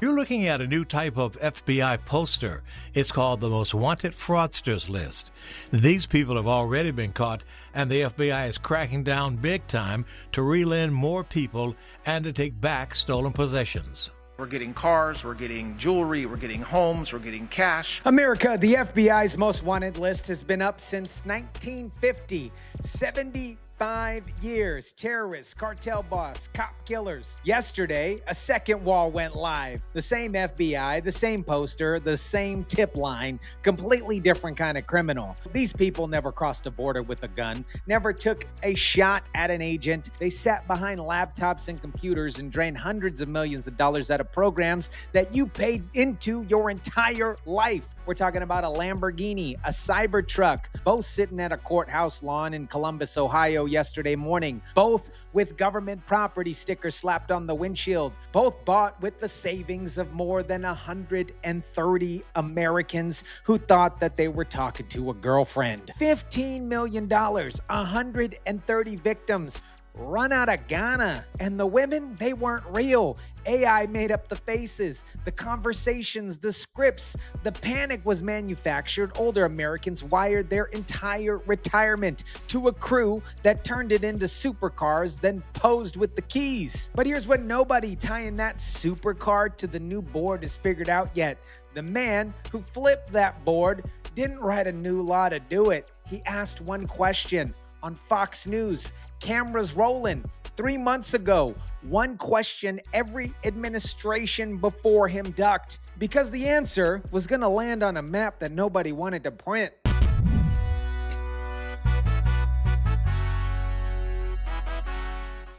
You're looking at a new type of FBI poster. It's called the Most Wanted Fraudsters list. These people have already been caught, and the FBI is cracking down big time to reel in more people and to take back stolen possessions. We're getting cars, we're getting jewelry, we're getting homes, we're getting cash. America, the FBI's most wanted list has been up since 1950. 75 years. Terrorists, cartel boss, cop killers. Yesterday, a second wall went live. The same FBI, the same poster, the same tip line, completely different kind of criminal. These people never crossed a border with a gun, never took a shot at an agent. They sat behind laptops and computers and drained hundreds of millions of dollars out of programs that you paid into your entire life. We're talking about a Lamborghini, a Cybertruck, both sitting at a courthouse lawn in Columbus, Ohio yesterday morning, both with government property stickers slapped on the windshield, both bought with the savings of more than 130 Americans who thought that they were talking to a girlfriend. $15 million, 130 victims, run out of Ghana. And the women, they weren't real. AI made up the faces, the conversations, the scripts. The panic was manufactured. Older Americans wired their entire retirement to a crew that turned it into supercars, then posed with the keys. But here's what nobody tying that supercar to the new board has figured out yet. The man who flipped that board didn't write a new law to do it. He asked one question on Fox News, cameras rolling. 3 months ago, one question every administration before him ducked because the answer was going to land on a map that nobody wanted to print.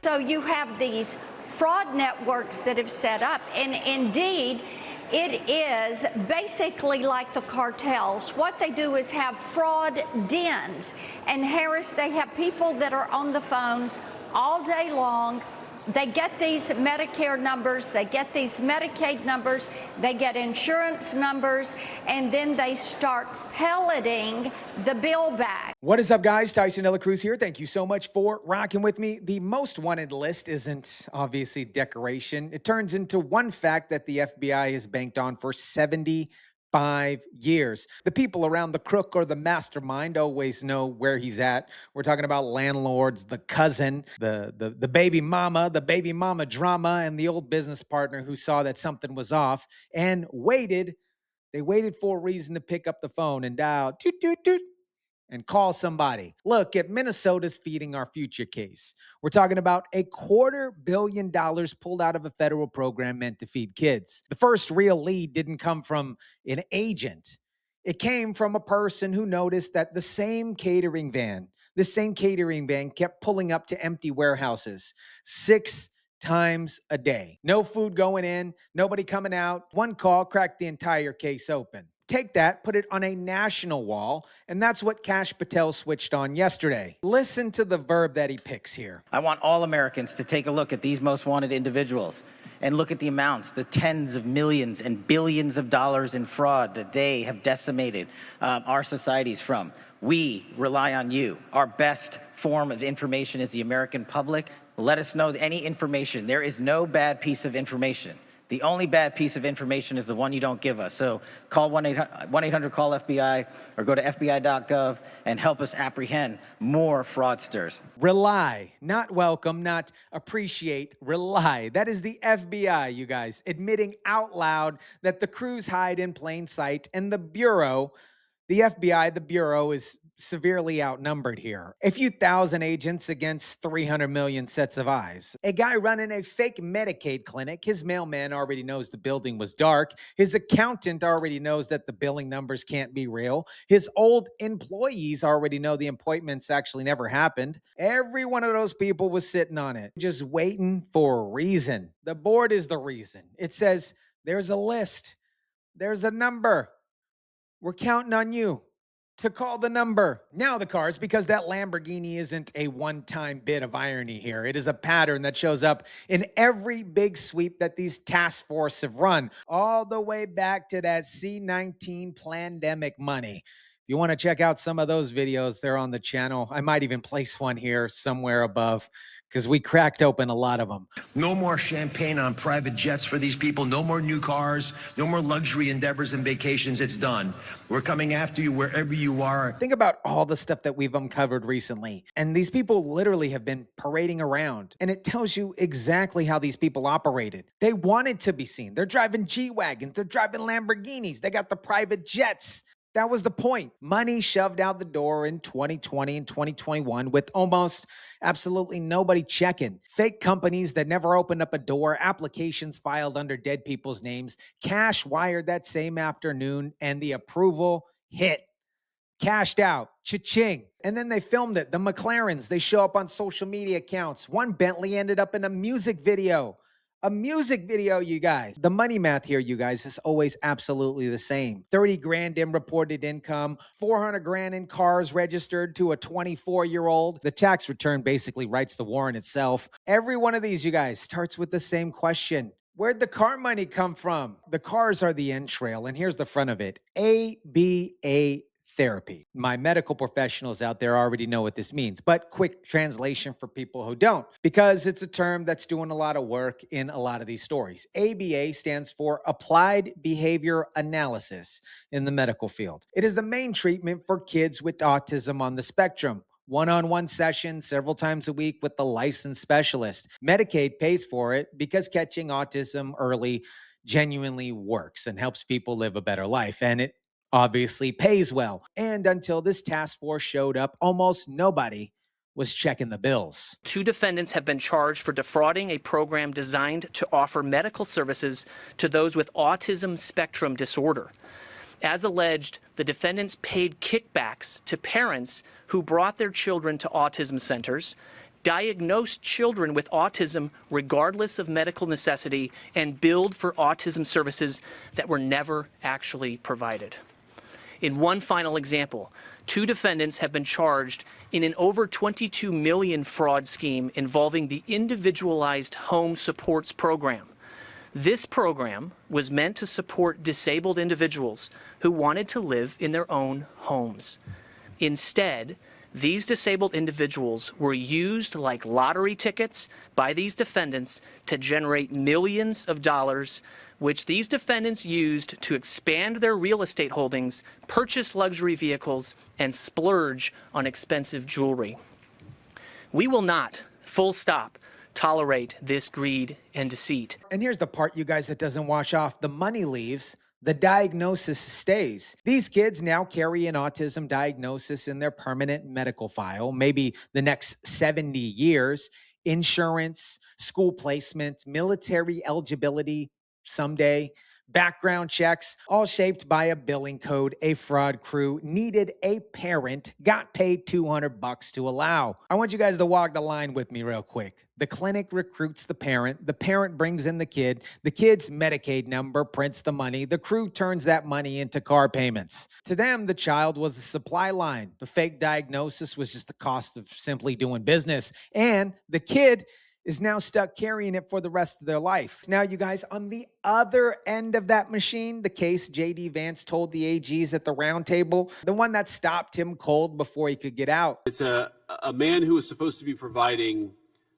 So you have these fraud networks that have set up, and indeed, it is basically like the cartels. What they do is have fraud dens. And Harris, they have people that are on the phones all day long. They get these Medicare numbers, they get these Medicaid numbers, they get insurance numbers, and then they start pelleting the bill back. What is up, guys? TYSON DELACRUZ here. Thank you so much for rocking with me. The most wanted list isn't obviously decoration. It turns into one fact that the FBI has banked on for 75 years. The people around the crook or the mastermind always know where he's at. We're talking about landlords, the cousin, the baby mama drama, and the old business partner who saw that something was off and waited. They waited for a reason to pick up the phone and dial toot, toot, toot, and call somebody. Look, at Minnesota's feeding our future case. We're talking about $250 million pulled out of a federal program meant to feed kids. The first real lead didn't come from an agent. It came from a person who noticed that the same catering van kept pulling up to empty warehouses 6 times a day. No food going in, nobody coming out. One call cracked the entire case open. Take that, put it on a national wall, and that's what Kash Patel switched on yesterday. Listen to the verb that he picks here. I want all Americans to take a look at these most wanted individuals and look at the amounts, the tens of millions and billions of dollars in fraud that they have decimated our societies from. We rely on you. Our best form of information is the American public. Let us know any information. There is no bad piece of information. The only bad piece of information is the one you don't give us. So call 1-800-CALL-FBI or go to FBI.gov and help us apprehend more fraudsters. Rely, not welcome, not appreciate, rely. That is the FBI, you guys, admitting out loud that the crews hide in plain sight, and the Bureau, the FBI, the Bureau is severely outnumbered here. A few thousand agents against 300 million sets of eyes. A guy running a fake Medicaid clinic, his mailman already knows the building was dark. His accountant already knows that the billing numbers can't be real. His old employees already know the appointments actually never happened. Every one of those people was sitting on it, just waiting for a reason. The board is the reason. It says, there's a list. There's a number. We're counting on you to call the number. Now the cars, because that Lamborghini isn't a one-time bit of irony here. It is a pattern that shows up in every big sweep that these task forces have run, all the way back to that C-19 pandemic money. If you want to check out some of those videos, they're on the channel. I might even place one here somewhere above. because we cracked open a lot of them. No more champagne on private jets for these people. No more new cars. No more luxury endeavors and vacations. It's done. We're coming after you wherever you are. Think about all the stuff that we've uncovered recently. And these people literally have been parading around. And it tells you exactly how these people operated. They wanted to be seen. They're driving G-Wagons. They're driving Lamborghinis. They got the private jets. That was the point. Money shoved out the door in 2020 and 2021 with almost absolutely nobody checking. Fake companies that never opened up a door, applications filed under dead people's names, cash wired that same afternoon, and the approval hit. Cashed out, cha-ching. And then they filmed it. The McLarens, they show up on social media accounts. One Bentley ended up in a music video. A music video, you guys. The money math here, you guys, is always absolutely the same. 30 grand in reported income, 400 grand in cars registered to a 24-year-old. The tax return basically writes the warrant itself. Every one of these, you guys, starts with the same question. Where'd the car money come from? The cars are the entrail, and here's the front of it. ABA therapy. My medical professionals out there already know what this means, but quick translation for people who don't, because it's a term that's doing a lot of work in a lot of these stories. ABA stands for Applied Behavior Analysis in the medical field. It is the main treatment for kids with autism on the spectrum. One-on-one session several times a week with the licensed specialist. Medicaid pays for it because catching autism early genuinely works and helps people live a better life. And it obviously pays well. And until this task force showed up, almost nobody was checking the bills. 2 defendants have been charged for defrauding a program designed to offer medical services to those with autism spectrum disorder. As alleged, the defendants paid kickbacks to parents who brought their children to autism centers, diagnosed children with autism regardless of medical necessity, and billed for autism services that were never actually provided. In one final example, 2 defendants have been charged in an over $22 million fraud scheme involving the Individualized Home Supports Program. This program was meant to support disabled individuals who wanted to live in their own homes. Instead, these disabled individuals were used like lottery tickets by these defendants to generate millions of dollars, which these defendants used to expand their real estate holdings, purchase luxury vehicles, and splurge on expensive jewelry. We will not, full stop, tolerate this greed and deceit. And here's the part, you guys, that doesn't wash off. The money leaves, the diagnosis stays. These kids now carry an autism diagnosis in their permanent medical file, maybe the next 70 years. Insurance, school placement, military eligibility someday, background checks, all shaped by a billing code a fraud crew needed a parent, got paid $200 to allow. I want you guys to walk the line with me real quick. The clinic recruits the parent brings in the kid's Medicaid number prints the money, the crew turns that money into car payments. To them, the child was a supply line. The fake diagnosis was just the cost of simply doing business. And the kid is now stuck carrying it for the rest of their life. Now, you guys, on the other end of that machine, the case JD Vance told the AGs at the round table, the one that stopped him cold before he could get out. It's a man who was supposed to be providing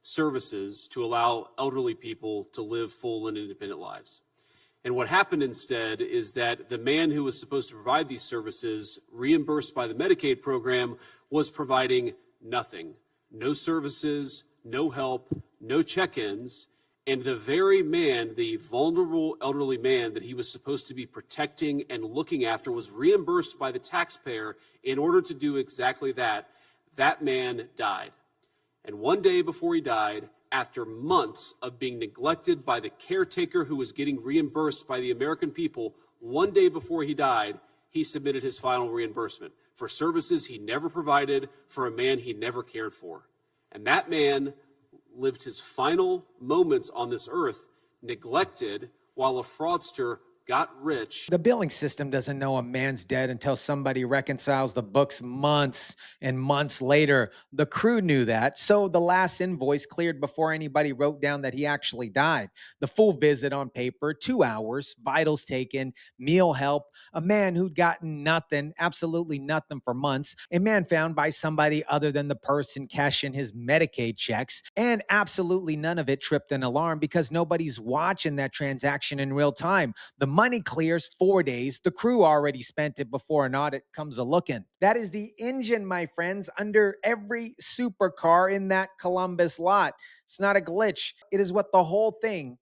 services to allow elderly people to live full and independent lives. And what happened instead is that the man who was supposed to provide these services, reimbursed by the Medicaid program, was providing nothing. No services, no help, no check-ins, and the very man, the vulnerable elderly man that he was supposed to be protecting and looking after, was reimbursed by the taxpayer in order to do exactly that. That man died. And one day before he died, after months of being neglected by the caretaker who was getting reimbursed by the American people, one day before he died, he submitted his final reimbursement for services he never provided for a man he never cared for. And that man lived his final moments on this earth neglected, while a fraudster got rich. The billing system doesn't know a man's dead until somebody reconciles the books months and months later. The crew knew that, so the last invoice cleared before anybody wrote down that he actually died. The full visit on paper, 2 hours, vitals taken, meal help, a man who'd gotten nothing, absolutely nothing for months, a man found by somebody other than the person cashing his Medicaid checks, and absolutely none of it tripped an alarm because nobody's watching that transaction in real time. The money clears 4 days. The crew already spent it before an audit comes a-looking. That is the engine, my friends, under every supercar in that Columbus lot. It's not a glitch. It is what the whole thing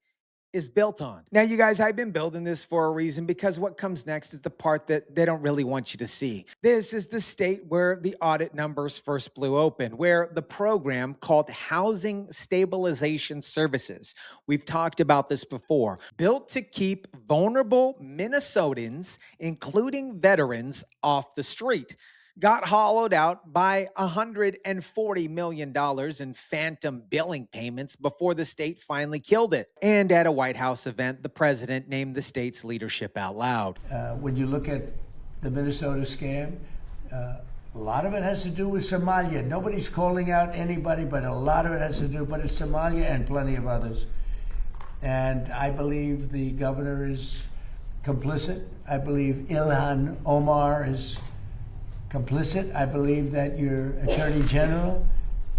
is built on. Now, you guys, I've been building this for a reason because what comes next is the part that they don't really want you to see. This is the state where the audit numbers first blew open, where the program called Housing Stabilization Services, we've talked about this before, built to keep vulnerable Minnesotans, including veterans, off the street, got hollowed out by $140 million in phantom billing payments before the state finally killed it. And at a White House event, the president named the state's leadership out loud. When you look at the Minnesota scam, a lot of it has to do with Somalia. Nobody's calling out anybody, but a lot of it has to do, but it's Somalia and plenty of others. And I believe the governor is complicit. I believe Ilhan Omar is complicit. I believe that your attorney general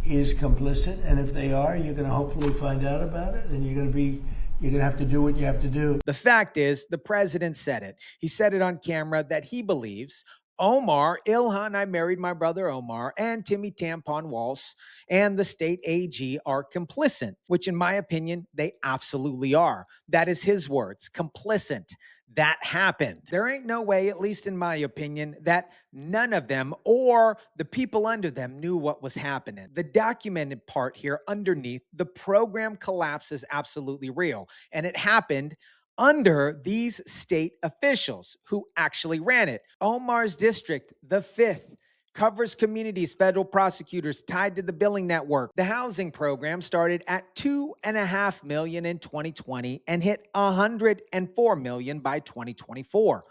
is complicit, and if they are, you're going to hopefully find out about it, and you're going to have to do what you have to do. The fact is, the president said it. He said it on camera that he believes Omar, Ilhan, I married my brother Omar, and Timmy Tampon Walz and the state AG are complicit, which in my opinion, they absolutely are. That is his words, complicit. That happened. There ain't no way, at least in my opinion, that none of them or the people under them knew what was happening. The documented part here underneath, the program collapse is absolutely real. And it happened under these state officials who actually ran it. Omar's district, the 5th, covers communities, federal prosecutors tied to the billing network. The housing program started at $2.5 million in 2020 and hit $104 million by 2024.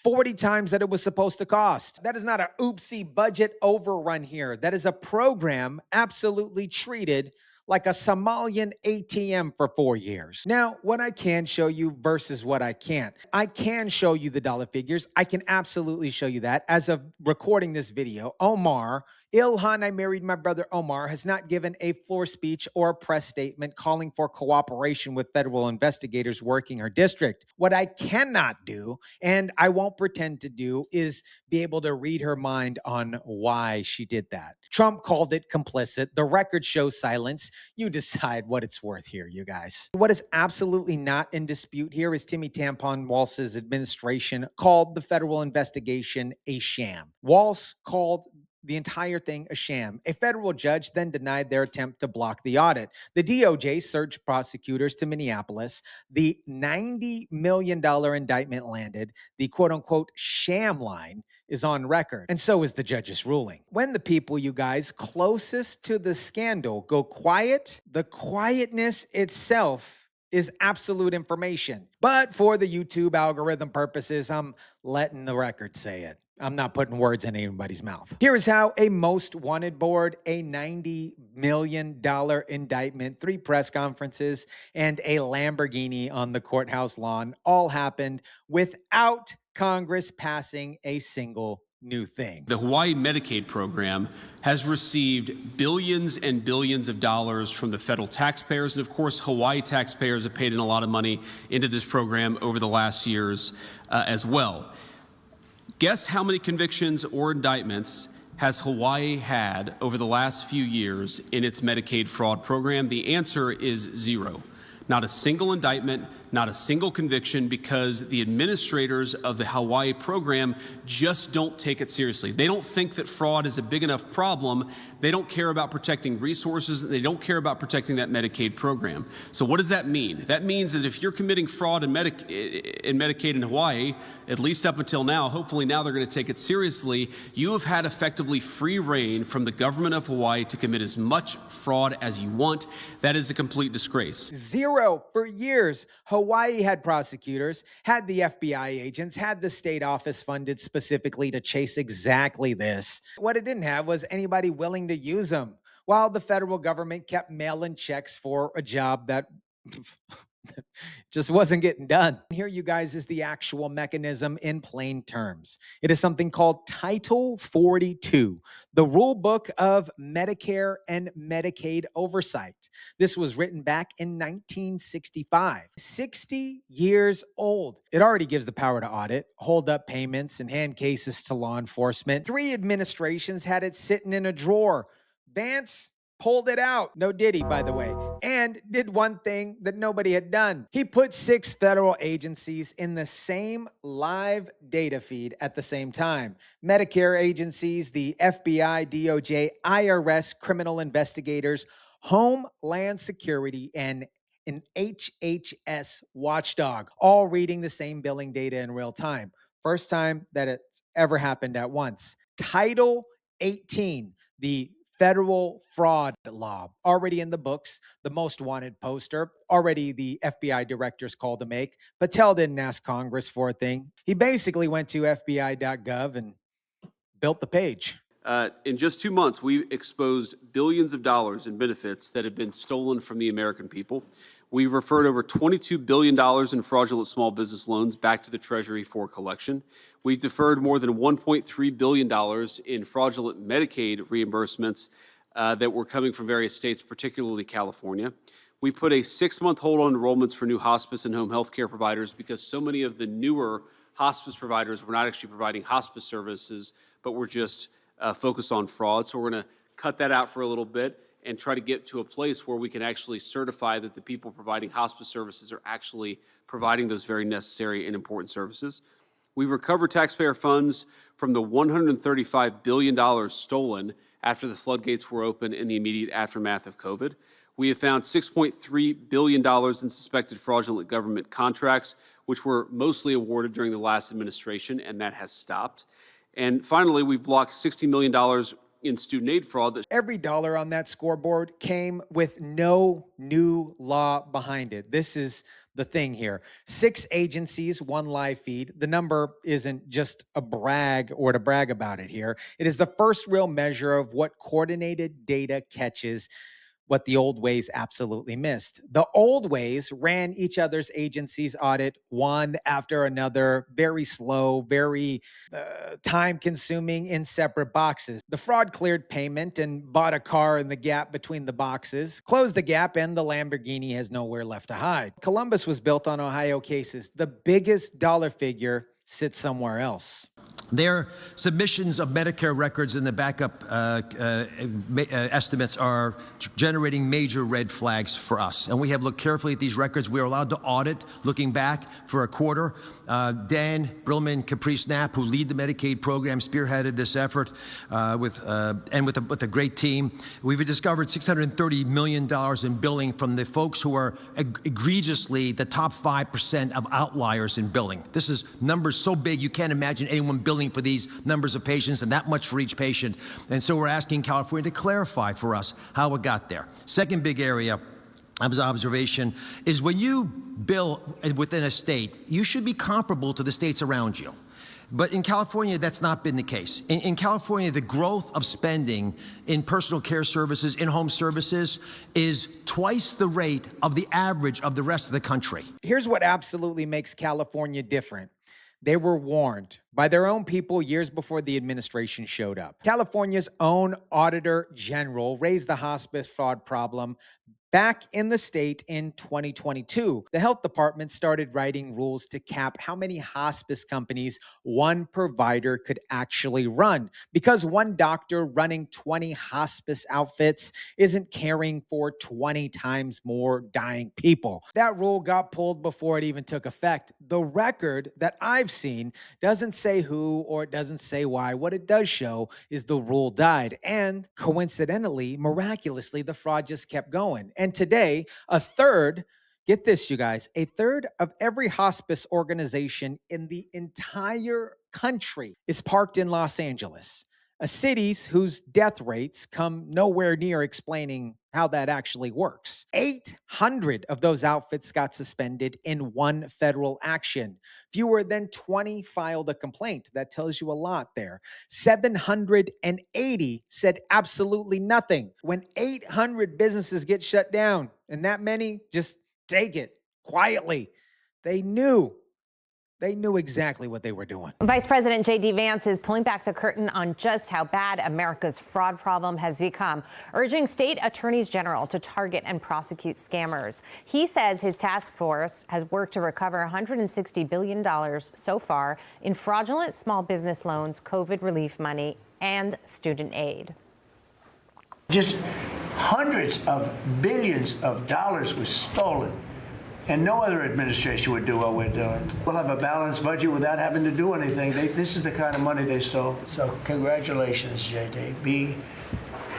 40 times that it was supposed to cost. That is not an oopsie budget overrun here. That is a program absolutely treated like a Somalian ATM for 4 years. Now, what I can show you versus what I can't. I can show you the dollar figures. I can absolutely show you that. As of recording this video, Omar, Ilhan, I married my brother Omar, has not given a floor speech or a press statement calling for cooperation with federal investigators working her district. What I cannot do, and I won't pretend to do, is be able to read her mind on why she did that. Trump called it complicit. The record shows silence. You decide what it's worth here, you guys. What is absolutely not in dispute here is Timmy Tampon Walz's administration called the federal investigation a sham. Walz called the entire thing a sham. A federal judge then denied their attempt to block the audit. The DOJ surged prosecutors to Minneapolis. The $90 million indictment landed. The quote-unquote sham line is on record, and so is the judge's ruling. When the people, you guys, closest to the scandal go quiet, the quietness itself is absolute information. But for the YouTube algorithm purposes, I'm letting the record say it. I'm not putting words in anybody's mouth. Here is how a most wanted board, a $90 million indictment, 3 press conferences, and a Lamborghini on the courthouse lawn all happened without Congress passing a single new thing. The Hawaii Medicaid program has received billions and billions of dollars from the federal taxpayers. And of course, Hawaii taxpayers have paid in a lot of money into this program over the last years as well. Guess how many convictions or indictments has Hawaii had over the last few years in its Medicaid fraud program? The answer is 0. Not a single indictment, not a single conviction, because the administrators of the Hawaii program just don't take it seriously. They don't think that fraud is a big enough problem. They don't care about protecting resources. They don't care about protecting that Medicaid program. So what does that mean? That means that if you're committing fraud in Medicaid in Hawaii, at least up until now, hopefully now they're going to take it seriously, you have had effectively free reign from the government of Hawaii to commit as much fraud as you want. That is a complete disgrace. 0 for years. Hawaii Hawaii had prosecutors, had the FBI agents, had the state office funded specifically to chase exactly this. What it didn't have was anybody willing to use them, while the federal government kept mailing checks for a job that just wasn't getting done. Here, you guys, is the actual mechanism in plain terms. It is something called Title 42, the rule book of Medicare and Medicaid oversight. This was written back in 1965, 60 years old. It already gives the power to audit, hold up payments, and hand cases to law enforcement. 3 administrations had it sitting in a drawer. Vance pulled it out. No Diddy, by the way. And did one thing that nobody had done. He put 6 federal agencies in the same live data feed at the same time. Medicare agencies, the FBI, DOJ, IRS, criminal investigators, Homeland Security, and an HHS watchdog, all reading the same billing data in real time. First time that it's ever happened at once. Title 18, the federal fraud law, already in the books, the Most Wanted poster, already the FBI director's call to make. Patel didn't ask Congress for a thing. He basically went to FBI.gov and built the page. In just 2 months, we exposed billions of dollars in benefits that have been stolen from the American people. We've referred over $22 billion in fraudulent small business loans back to the Treasury for collection. We deferred more than $1.3 billion in fraudulent Medicaid reimbursements that were coming from various states, particularly California. We put a 6-month hold on enrollments for new hospice and home health care providers because so many of the newer hospice providers were not actually providing hospice services, but were just focused on fraud. So we're going to cut that out for a little bit and try to get to a place where we can actually certify that the people providing hospice services are actually providing those very necessary and important services. We've recovered taxpayer funds from the $135 billion stolen after the floodgates were open in the immediate aftermath of COVID. We have found $6.3 billion in suspected fraudulent government contracts, which were mostly awarded during the last administration, and that has stopped. And finally, we've blocked $60 million in student aid fraud. Every dollar on that scoreboard came with no new law behind it. This is the thing here. 6 agencies, 1 live feed. The number isn't just a brag or to brag about it here. It is the first real measure of what coordinated data catches what the old ways absolutely missed. The old ways ran each other's agency's audit one after another, very slow, very time-consuming in separate boxes. The fraud cleared payment and bought a car in the gap between the boxes, closed the gap, and the Lamborghini has nowhere left to hide. Columbus was built on Ohio cases. The biggest dollar figure sits somewhere else. Their submissions of Medicare records and the backup estimates are generating major red flags for us. And we have looked carefully at these records. We are allowed to audit, looking back for a quarter. Dan Brillman, Caprice Knapp, who lead the Medicaid program, spearheaded this effort with a great team. We've discovered $630 million in billing from the folks who are egregiously the top 5% of outliers in billing. This is numbers so big you can't imagine anyone billing for these numbers of patients and that much for each patient. And so we're asking California to clarify for us how it got there. Second big area of observation is when you bill within a state, you should be comparable to the states around you. But in California, that's not been the case. In California, the growth of spending in personal care services, in-home services, is twice the rate of the average of the rest of the country. Here's what absolutely makes California different. They were warned by their own people years before the administration showed up. California's own Auditor General raised the hospice fraud problem back in the state in 2022. The health department started writing rules to cap how many hospice companies one provider could actually run, because one doctor running 20 hospice outfits isn't caring for 20 times more dying people. That rule got pulled before it even took effect. The record that I've seen doesn't say who or it doesn't say why. What it does show is the rule died. And coincidentally, miraculously, the fraud just kept going. And today, a third, get this, you guys, a third of every hospice organization in the entire country is parked in Los Angeles. cities whose death rates come nowhere near explaining how that actually works. 800 of those outfits got suspended in one federal action. Fewer than 20 filed a complaint. That tells you a lot there. 780 said absolutely nothing. When 800 businesses get shut down and that many just take it quietly, they knew exactly what they were doing. Vice President JD Vance is pulling back the curtain on just how bad America's fraud problem has become, urging state attorneys general to target and prosecute scammers. He says his task force has worked to recover $160 billion so far in fraudulent small business loans, COVID relief money, and student aid. Just hundreds of billions of dollars was stolen. And no other administration would do what we're doing. We'll have a balanced budget without having to do anything. This is the kind of money they stole. So congratulations, JD. Be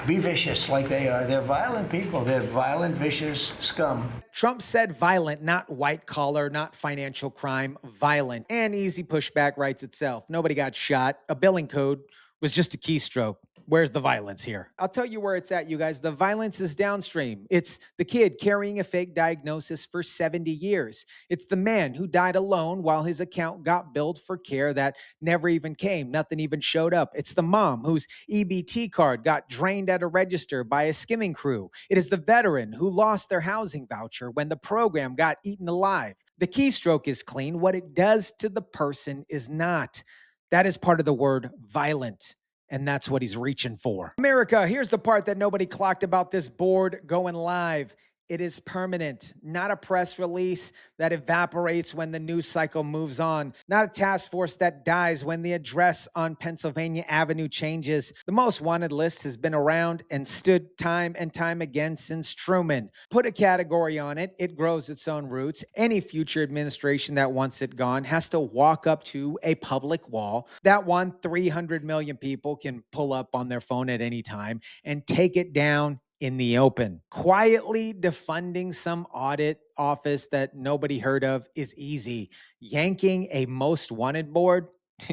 vicious like they are. They're violent people. They're violent, vicious scum. Trump said violent, not white collar, not financial crime, violent. And easy pushback writes itself. Nobody got shot. A billing code was just a keystroke. Where's the violence here? I'll tell you where it's at, you guys. The violence is downstream. It's the kid carrying a fake diagnosis for 70 years. It's the man who died alone while his account got billed for care that never even came. Nothing even showed up. It's the mom whose EBT card got drained at a register by a skimming crew. It is the veteran who lost their housing voucher when the program got eaten alive. The keystroke is clean. What it does to the person is not. That is part of the word violent. And that's what he's reaching for. America, here's the part that nobody clocked about this board going live. It is permanent, not a press release that evaporates when the news cycle moves on, not a task force that dies when the address on Pennsylvania Avenue changes. The Most Wanted list has been around and stood time and time again since Truman. Put a category on it, it grows its own roots. Any future administration that wants it gone has to walk up to a public wall. That one 300 million people can pull up on their phone at any time and take it down in the open. Quietly defunding some audit office that nobody heard of is easy. Yanking a Most Wanted board,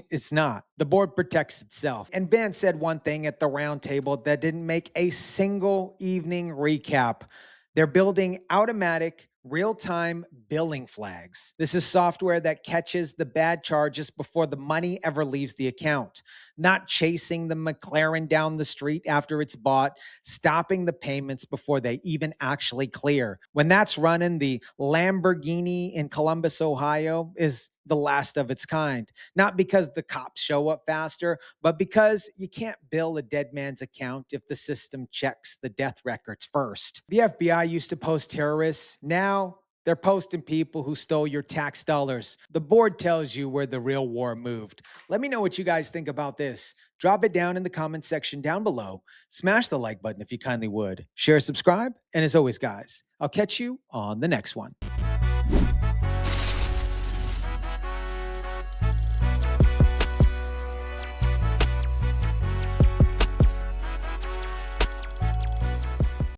it's not. The board protects itself. And Vance said one thing at the round table that didn't make a single evening recap. They're building automatic real-time billing flags. This is software that catches the bad charges before the money ever leaves the account, not chasing the McLaren down the street after it's bought, stopping the payments before they even actually clear. When that's running, the Lamborghini in Columbus, Ohio is the last of its kind. Not because the cops show up faster, but because you can't bill a dead man's account if the system checks the death records first. The FBI used to post terrorists. Now they're posting people who stole your tax dollars. The board tells you where the real war moved. Let me know what you guys think about this. Drop it down in the comment section down below. Smash the like button if you kindly would. Share, subscribe, and as always, guys, I'll catch you on the next one.